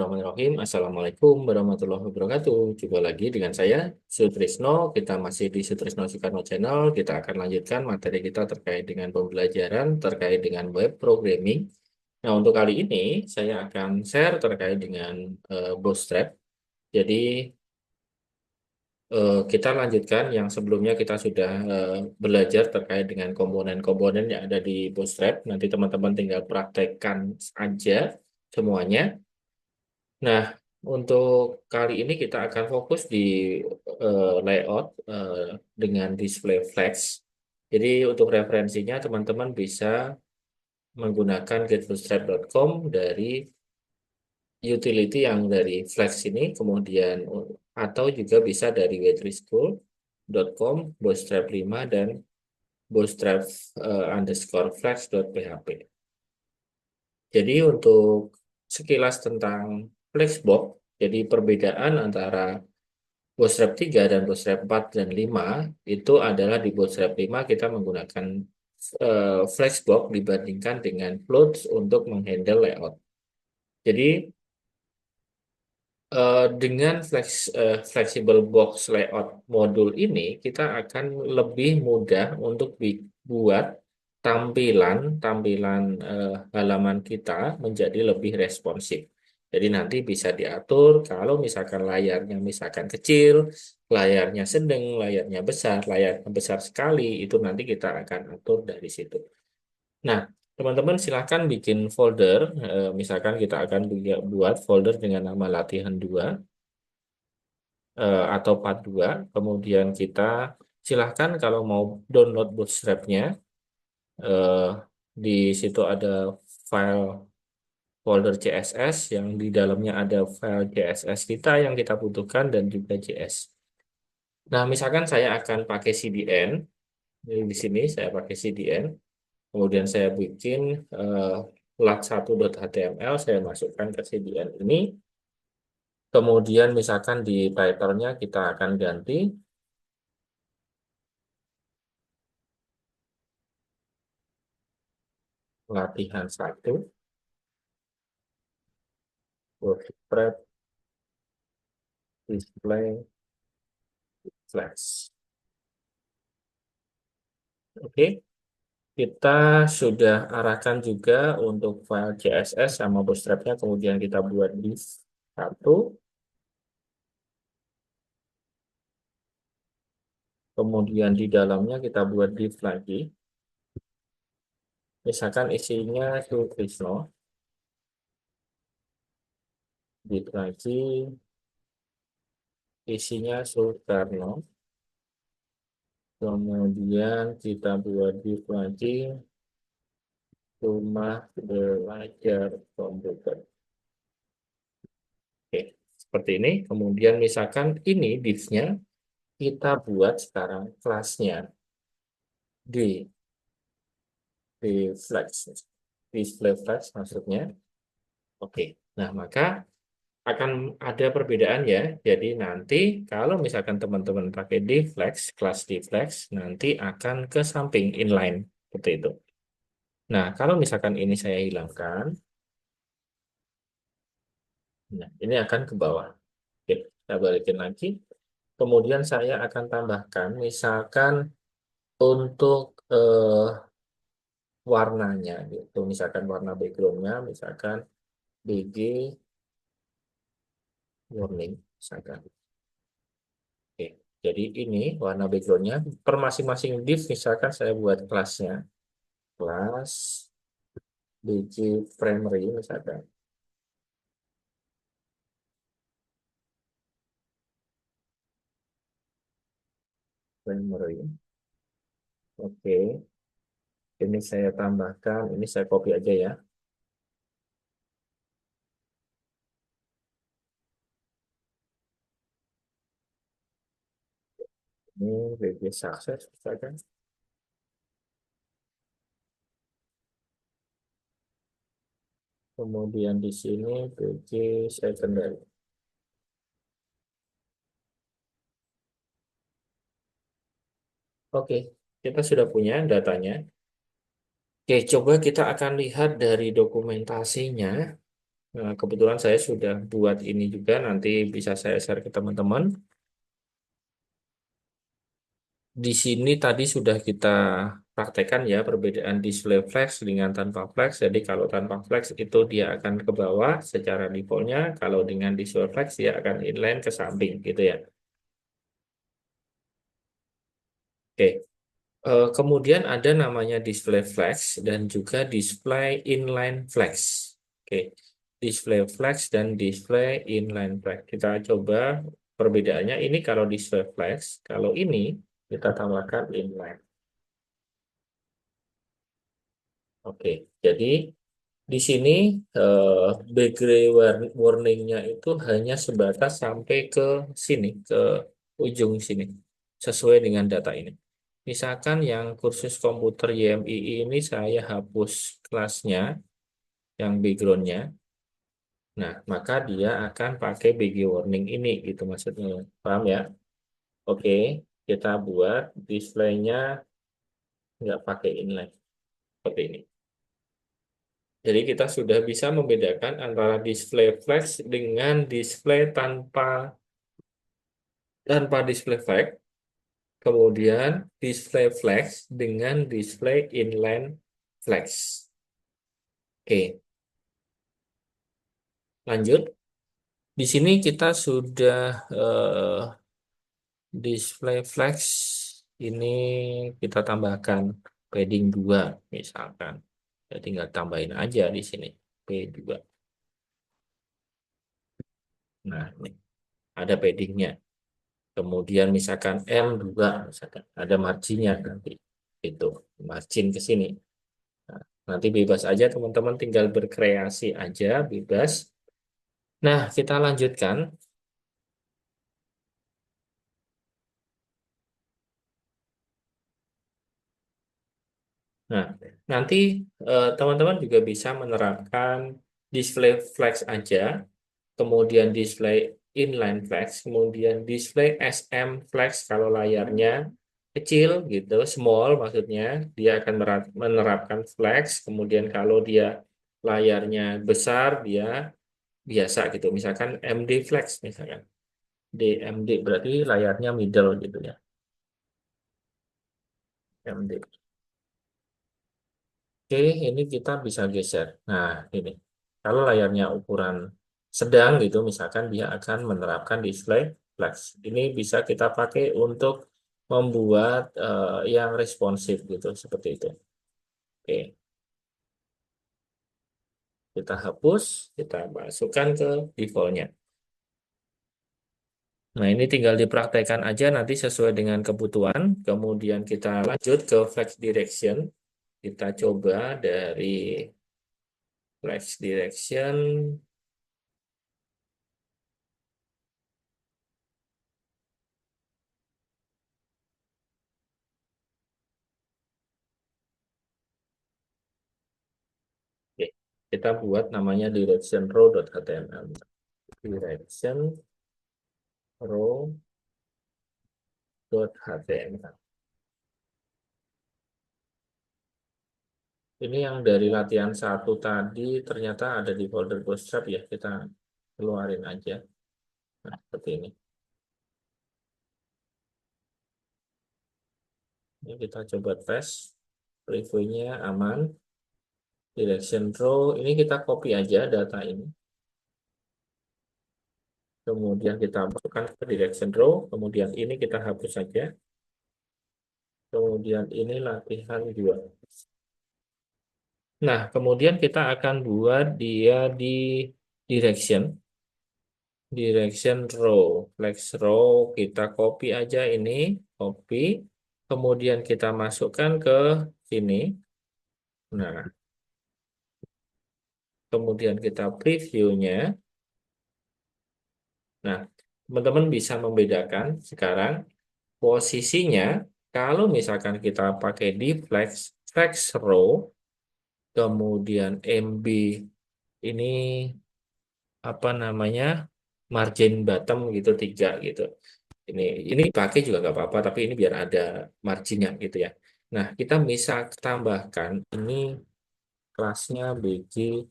Bismillahirrahmanirrahim. Assalamualaikum warahmatullahi wabarakatuh. Jumpa lagi dengan saya, Sutrisno. Kita masih di Sutrisno Soekarno Channel. Kita akan lanjutkan materi kita terkait dengan pembelajaran, terkait dengan web programming. Nah, untuk kali ini, saya akan share terkait dengan Bootstrap. Jadi, kita lanjutkan yang sebelumnya kita sudah belajar terkait dengan komponen-komponen yang ada di Bootstrap. Nanti teman-teman tinggal praktekkan aja semuanya. Nah, untuk kali ini kita akan fokus di layout dengan display flex. Jadi untuk referensinya teman-teman bisa menggunakan getbootstrap.com dari utility yang dari flex ini, kemudian atau juga bisa dari wetrischool.com, bootstrap 5 dan bootstrap underscore flex.php. Jadi untuk sekilas tentang Flexbox, jadi perbedaan antara Bootstrap 3 dan Bootstrap 4 dan 5 itu adalah di Bootstrap 5 kita menggunakan Flexbox dibandingkan dengan Floats untuk menghandle layout. Jadi dengan flexible box layout modul ini kita akan lebih mudah untuk buat tampilan halaman kita menjadi lebih responsif. Jadi nanti bisa diatur kalau misalkan layarnya misalkan kecil, layarnya sedang, layarnya besar, layarnya besar sekali, itu nanti kita akan atur dari situ. Nah, teman-teman silahkan bikin folder, misalkan kita akan buat folder dengan nama latihan 2 atau part 2. Kemudian kita silahkan kalau mau download Bootstrap-nya, eh, di situ ada file folder CSS yang di dalamnya ada file CSS kita yang kita butuhkan dan juga JS. Nah, misalkan saya akan pakai CDN, jadi di sini saya pakai CDN, kemudian saya bikin eh, lat1.html, saya masukkan ke CDN ini, kemudian misalkan di title-nya kita akan ganti latihan 1, WordPress display flash. Oke, kita sudah arahkan juga untuk file CSS sama Bootstrap-nya, kemudian kita buat div 1, kemudian di dalamnya kita buat div lagi. Misalkan isinya Sutrisno, div lagi, isinya Soekarno, kemudian kita buat div lagi, rumah belajar komputer. Oke, seperti ini. Kemudian misalkan ini div-nya kita buat sekarang kelasnya di flex, display flex maksudnya. Oke, nah maka akan ada perbedaan ya. Jadi nanti kalau misalkan teman-teman pakai di flex, kelas di flex, nanti akan ke samping inline seperti itu. Nah, kalau misalkan ini saya hilangkan, nah ini akan ke bawah. Oke, saya balikin lagi. Kemudian saya akan tambahkan, misalkan untuk warnanya, gitu. Misalkan warna backgroundnya, misalkan BG warning, misalkan. Oke, jadi ini warna backgroundnya per masing-masing div, misalkan saya buat kelasnya, kelas BG primary, misalkan primary. Oke, ini saya tambahkan, ini saya copy aja ya. Ini BG success, misalkan. Kemudian di sini BG secondary. Oke, kita sudah punya datanya. Oke, coba kita akan lihat dari dokumentasinya. Nah, kebetulan saya sudah buat ini juga, nanti bisa saya share ke teman-teman. Di sini tadi sudah kita praktekkan ya perbedaan display flex dengan tanpa flex. Jadi kalau tanpa flex itu dia akan ke bawah secara defaultnya. Kalau dengan display flex dia akan inline ke samping gitu ya. Oke. Kemudian ada namanya display flex dan juga display inline flex. Oke. Display flex dan display inline flex. Kita coba perbedaannya. Ini kalau display flex, kalau ini kita tambahkan inline. Oke. Jadi di sini background warningnya itu hanya sebatas sampai ke sini, ke ujung sini, sesuai dengan data ini. Misalkan yang kursus komputer YMII ini saya hapus kelasnya, yang backgroundnya. Nah, maka dia akan pakai BG warning ini, gitu maksudnya. Paham ya? Oke, kita buat displaynya nggak pakai inline, seperti ini. Jadi kita sudah bisa membedakan antara display flash dengan display tanpa display flash, kemudian display flash dengan display inline flash. Oke, lanjut. Di sini kita sudah display flash ini kita tambahkan padding 2 misalkan. Jadi tinggal tambahin aja di sini P2. Nah, ini ada paddingnya. Kemudian misalkan M2 misalkan ada marginnya nanti itu margin ke sini. Nah, nanti bebas aja teman-teman tinggal berkreasi aja bebas. Nah, kita lanjutkan. Nah, nanti teman-teman juga bisa menerapkan display flex aja, kemudian display inline flex, kemudian display SM flex kalau layarnya kecil gitu, small maksudnya, dia akan menerapkan flex, kemudian kalau dia layarnya besar, dia biasa gitu, misalkan MD flex misalkan. DMD berarti layarnya middle gitu ya, MD. Oke, ini kita bisa geser. Nah, ini. Kalau layarnya ukuran sedang gitu, misalkan dia akan menerapkan display flex. Ini bisa kita pakai untuk membuat yang responsif gitu, seperti itu. Oke, kita hapus, kita masukkan ke defaultnya. Nah, ini tinggal dipraktekkan aja nanti sesuai dengan kebutuhan. Kemudian kita lanjut ke flex direction. Kita coba dari flex direction. Oke, kita buat namanya direction row.html. Direction row.html. Ini yang dari latihan satu tadi ternyata ada di folder Bootstrap ya. Kita keluarin aja. Nah, seperti ini. Ini kita coba tes. Previewnya aman. Direction row. Ini kita copy aja data ini. Kemudian kita masukkan ke direction row. Kemudian ini kita hapus saja. Kemudian ini latihan 2. Nah, kemudian kita akan buat dia di direction. Direction row. Flex row kita copy aja ini. Copy. Kemudian kita masukkan ke sini. Nah, kemudian kita previewnya. Nah, teman-teman bisa membedakan sekarang posisinya. Kalau misalkan kita pakai di flex row, kemudian MB ini apa namanya margin bottom gitu 3 gitu. Ini ini pakai juga nggak apa-apa, tapi ini biar ada marginnya gitu ya. Nah, kita bisa tambahkan ini kelasnya BG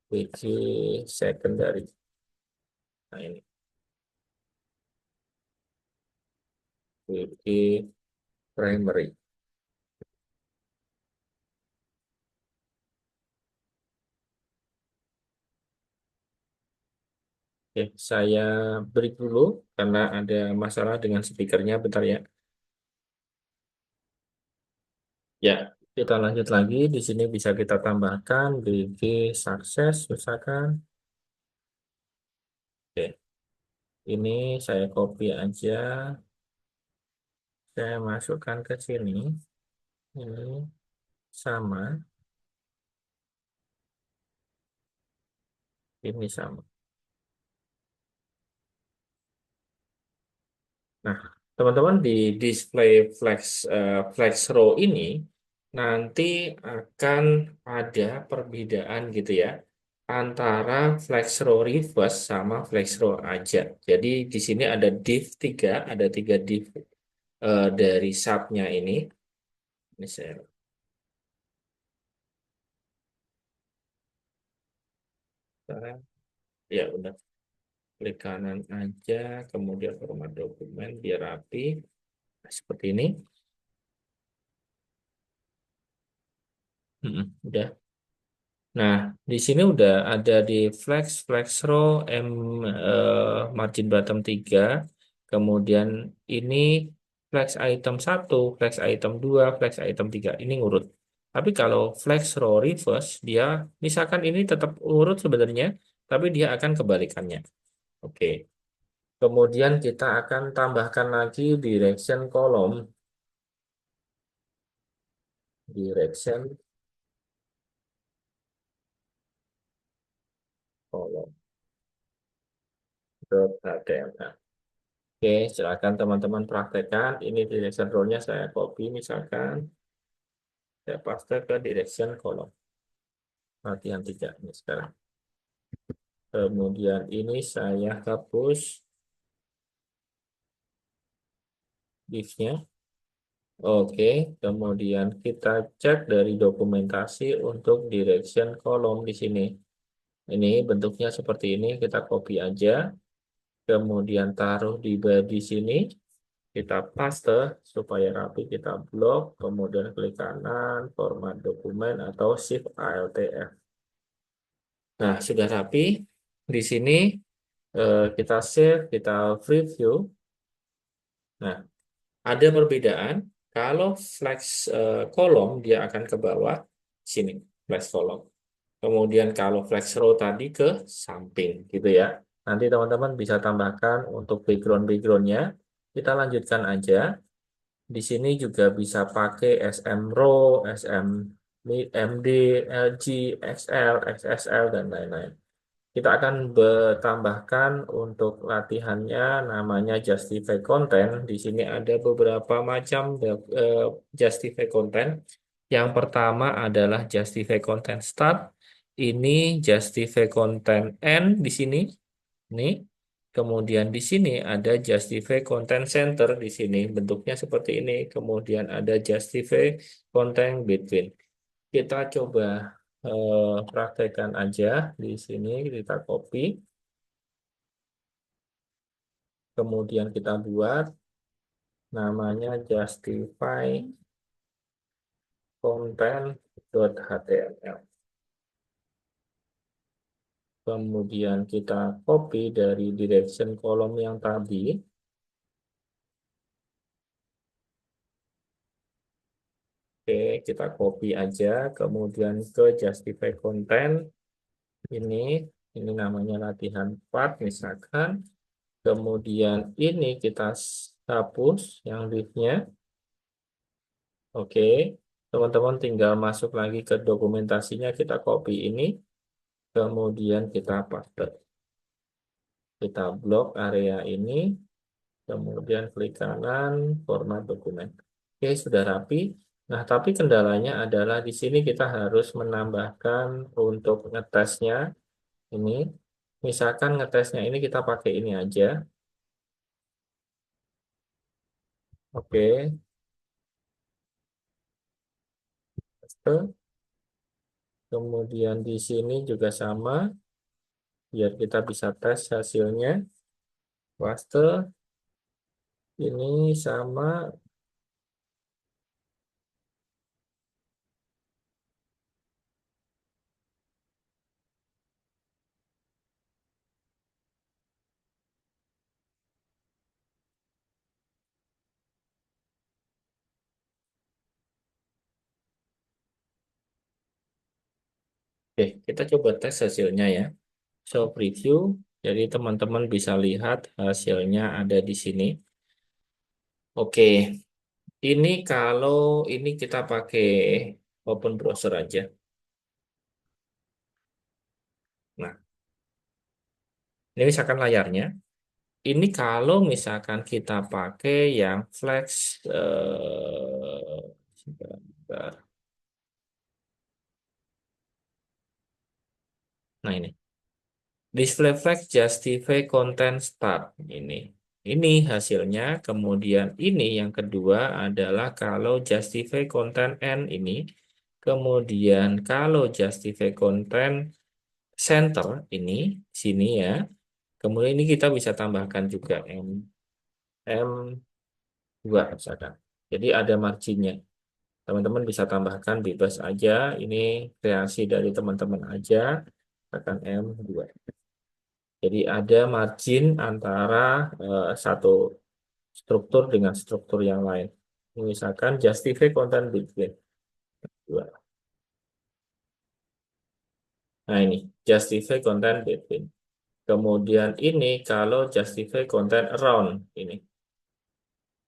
Wiki secondary. Nah, ini wiki primary. Oke, saya break dulu karena ada masalah dengan speakernya. Bentar ya. Ya, kita lanjut lagi. Di sini bisa kita tambahkan wiki sukses misalkan. Oke, ini saya copy aja. Saya masukkan ke sini. Ini sama, ini sama. Nah, teman-teman di display flex row ini nanti akan ada perbedaan gitu ya antara flex row reverse sama flex row aja. Jadi di sini ada div 3, ada 3 div dari subnya ini. Ini saya ya udah klik kanan aja, kemudian format dokumen biar rapi. Nah, seperti ini. Udah. Nah, di sini udah ada di flex row margin bottom 3. Kemudian ini flex item 1, flex item 2, flex item 3. Ini ngurut. Tapi kalau flex row reverse, dia misalkan ini tetap urut sebenarnya, tapi dia akan kebalikannya. Oke. Kemudian kita akan tambahkan lagi direction column. Direction column. HTML. Oke, silakan teman-teman praktekkan. Ini direction role-nya saya copy misalkan. Saya paste ke direction column. Latihan 3 ini sekarang. Kemudian ini saya hapus div-nya. Oke, kemudian kita cek dari dokumentasi untuk direction column di sini. Ini bentuknya seperti ini, kita copy aja. Kemudian taruh di body sini. Kita paste supaya rapi, kita blok, kemudian klik kanan, format dokumen atau shift alt F. Nah, sudah rapi. Di sini kita save, kita preview. Nah, ada perbedaan. Kalau flex kolom dia akan ke bawah sini, flex kolom. Kemudian kalau flex row tadi ke samping, gitu ya. Nanti teman-teman bisa tambahkan untuk background-backgroundnya. Kita lanjutkan aja. Di sini juga bisa pakai SM Raw, SM MD, LG, XL, XSL, dan lain-lain. Kita akan tambahkan untuk latihannya namanya justify content. Di sini ada beberapa macam justify content. Yang pertama adalah justify content start. Ini justify content end di sini. Ini. Kemudian di sini ada justify content center di sini bentuknya seperti ini. Kemudian ada justify content between. Kita coba praktekkan aja di sini kita copy. Kemudian kita buat namanya justify content.html. Kemudian kita copy dari direction column yang tadi. Oke, kita copy aja, kemudian ke justify content ini namanya latihan 4 misalkan. Kemudian ini kita hapus yang div-nya. Oke, teman-teman tinggal masuk lagi ke dokumentasinya, kita copy ini, kemudian kita paste. Kita blok area ini, kemudian klik kanan, format dokumen. Oke, sudah rapi. Nah, tapi kendalanya adalah di sini kita harus menambahkan untuk ngetesnya ini. Misalkan ngetesnya ini kita pakai ini aja. Oke, paste. Kemudian di sini juga sama, biar kita bisa tes hasilnya. Paste, ini sama. Oke, kita coba tes hasilnya ya. Show preview, jadi teman-teman bisa lihat hasilnya ada di sini. Oke, ini kalau ini kita pakai open browser aja. Nah, ini misalkan layarnya. Ini kalau misalkan kita pakai yang flex, sebentar. Nah ini. Display flag justify content start ini. Ini hasilnya. Kemudian ini yang kedua adalah kalau justify content end ini. Kemudian kalau justify content center ini sini ya. Kemudian ini kita bisa tambahkan juga M2 misalkan. Jadi ada marginnya. Teman-teman bisa tambahkan bebas aja. Ini kreasi dari teman-teman aja. Akan M2. Jadi ada margin antara satu struktur dengan struktur yang lain. Misalkan justify content between dua. Nah ini justify content between. Kemudian ini kalau justify content around ini.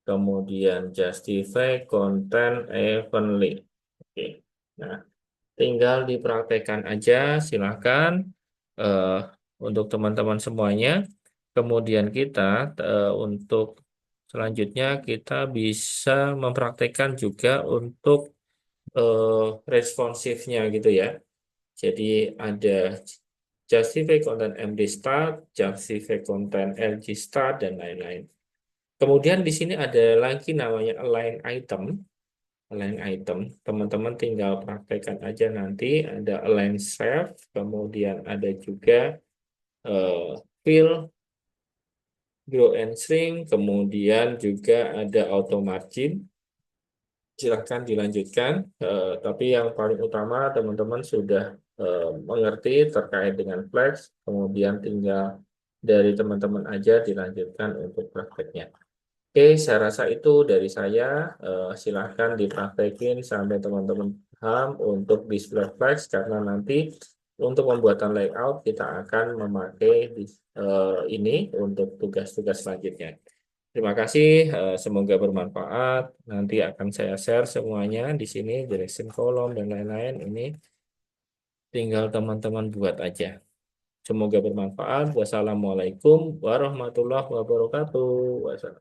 Kemudian justify content evenly. Oke. Nah, tinggal dipraktekkan aja, silahkan eh, untuk teman-teman semuanya. Kemudian kita untuk selanjutnya kita bisa mempraktekkan juga untuk responsifnya gitu ya. Jadi ada justify content MD start, justify content LG start dan lain-lain. Kemudian di sini ada lagi namanya align item. Align item, teman-teman tinggal praktekkan aja nanti. Ada align self, kemudian ada juga eh, fill, grow and shrink, kemudian juga ada auto margin. Silahkan dilanjutkan. Tapi yang paling utama teman-teman sudah mengerti terkait dengan flex, kemudian tinggal dari teman-teman aja dilanjutkan untuk prakteknya. Oke, saya rasa itu dari saya. Silahkan dipraktekin sampai teman-teman paham untuk display flex, karena nanti untuk pembuatan layout kita akan memakai ini untuk tugas-tugas selanjutnya. Terima kasih, semoga bermanfaat. Nanti akan saya share semuanya di sini, direction column dan lain-lain. Ini tinggal teman-teman buat aja. Semoga bermanfaat. Wassalamualaikum warahmatullahi wabarakatuh. Wassalam.